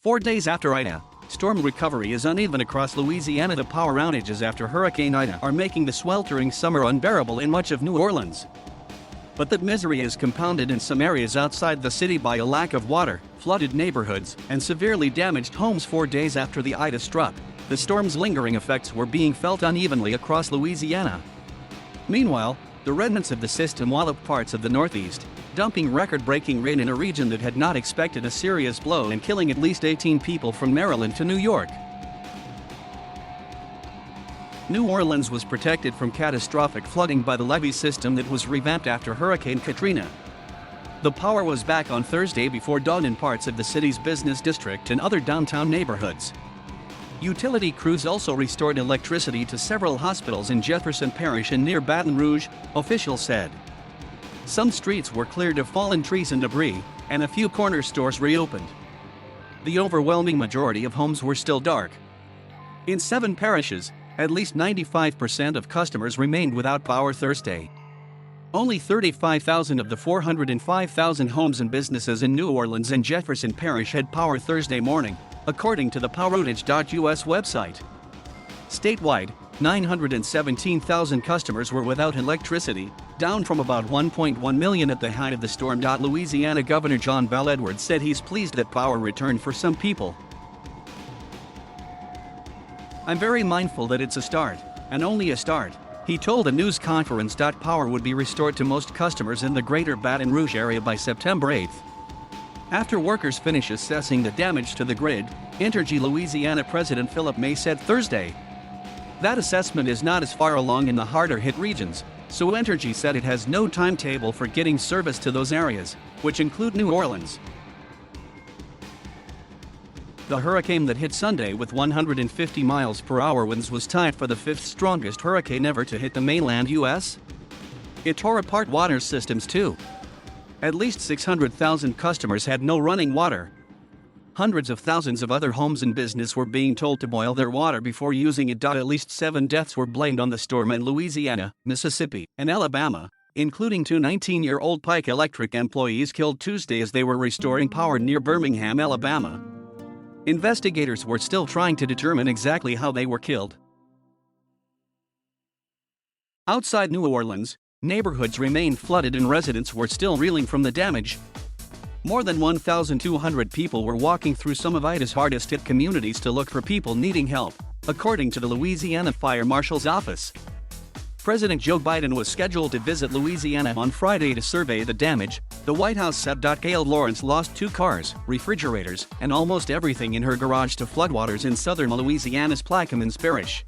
4 days after Ida, storm recovery is uneven across Louisiana. The power outages after Hurricane Ida are making the sweltering summer unbearable in much of New Orleans. But that misery is compounded in some areas outside the city by a lack of water, flooded neighborhoods, and severely damaged homes. 4 days after the Ida struck, the storm's lingering effects were being felt unevenly across Louisiana. Meanwhile, the remnants of the system walloped parts of the Northeast, dumping record-breaking rain in a region that had not expected a serious blow and killing at least 18 people from Maryland to New York. New Orleans was protected from catastrophic flooding by the levee system that was revamped after Hurricane Katrina. The power was back on Thursday before dawn in parts of the city's business district and other downtown neighborhoods. Utility crews also restored electricity to several hospitals in Jefferson Parish and near Baton Rouge, officials said. Some streets were cleared of fallen trees and debris, and a few corner stores reopened. The overwhelming majority of homes were still dark. In 7 parishes, at least 95% of customers remained without power Thursday. Only 35,000 of the 405,000 homes and businesses in New Orleans and Jefferson Parish had power Thursday morning, according to the PowerOutage.us website. Statewide, 917,000 customers were without electricity, down from about 1.1 million at the height of the storm. Louisiana Governor John Bel Edwards said he's pleased that power returned for some people. "I'm very mindful that it's a start, and only a start," he told a news conference. Power would be restored to most customers in the greater Baton Rouge area by September 8. After workers finish assessing the damage to the grid, Entergy Louisiana President Philip May said Thursday. That assessment is not as far along in the harder-hit regions, so Entergy said it has no timetable for getting service to those areas, which include New Orleans. The hurricane that hit Sunday with 150 miles per hour winds was tied for the 5th strongest hurricane ever to hit the mainland U.S. It tore apart water systems too. At least 600,000 customers had no running water. Hundreds of thousands of other homes and business were being told to boil their water before using it. At least 7 deaths were blamed on the storm in Louisiana, Mississippi, and Alabama, including 2 19-year-old Pike Electric employees killed Tuesday as they were restoring power near Birmingham, Alabama. Investigators were still trying to determine exactly how they were killed. Outside New Orleans, neighborhoods remained flooded and residents were still reeling from the damage. More than 1,200 people were walking through some of Ida's hardest-hit communities to look for people needing help, according to the Louisiana Fire Marshal's office. President Joe Biden was scheduled to visit Louisiana on Friday to survey the damage, the White House said. Gail Lawrence lost 2 cars, refrigerators, and almost everything in her garage to floodwaters in southern Louisiana's Plaquemines Parish.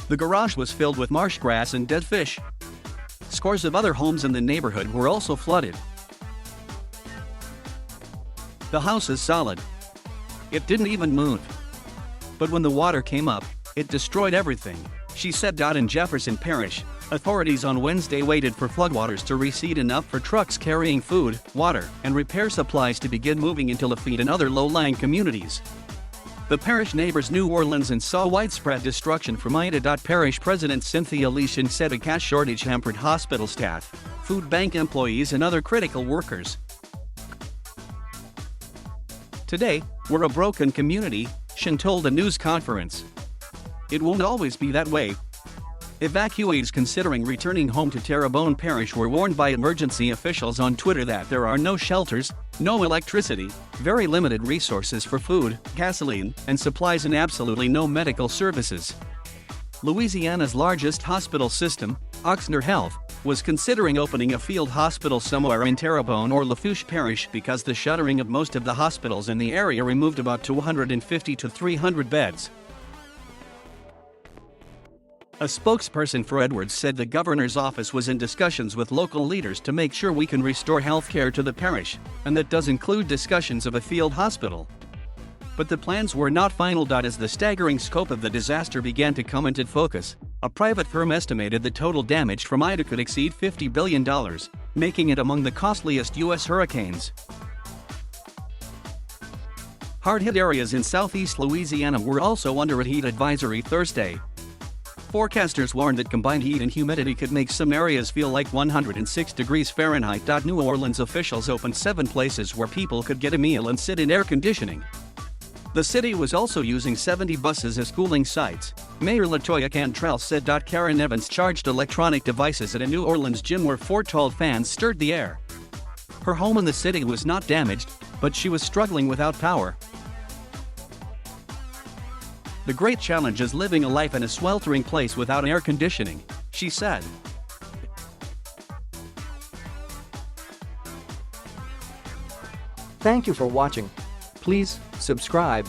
The garage was filled with marsh grass and dead fish. Scores of other homes in the neighborhood were also flooded. "The house is solid. It didn't even move. But when the water came up, it destroyed everything," she said. In Jefferson Parish, authorities on Wednesday waited for floodwaters to recede enough for trucks carrying food, water, and repair supplies to begin moving into Lafitte and other low-lying communities. The parish neighbors New Orleans and saw widespread destruction from Ida. Parish President Cynthia Leishon said a cash shortage hampered hospital staff, food bank employees, and other critical workers. "Today, we're a broken community," Leishon told a news conference. "It won't always be that way." Evacuees considering returning home to Terrebonne Parish were warned by emergency officials on Twitter that there are no shelters, no electricity, very limited resources for food, gasoline, and supplies, and absolutely no medical services. Louisiana's largest hospital system, Ochsner Health, was considering opening a field hospital somewhere in Terrebonne or Lafourche Parish because the shuttering of most of the hospitals in the area removed about 250 to 300 beds. A spokesperson for Edwards said the governor's office was in discussions with local leaders to make sure we can restore health care to the parish, and that does include discussions of a field hospital. But the plans were not final. As the staggering scope of the disaster began to come into focus, a private firm estimated the total damage from Ida could exceed $50 billion, making it among the costliest U.S. hurricanes. Hard-hit areas in southeast Louisiana were also under a heat advisory Thursday. Forecasters warned that combined heat and humidity could make some areas feel like 106 degrees Fahrenheit. New Orleans officials opened 7 places where people could get a meal and sit in air conditioning. The city was also using 70 buses as cooling sites. Mayor LaToya Cantrell said. Karen Evans charged electronic devices at a New Orleans gym where 4 tall fans stirred the air. Her home in the city was not damaged, but she was struggling without power. The great challenge is living a life in a sweltering place without air conditioning, she said. Thank you for watching. Please subscribe.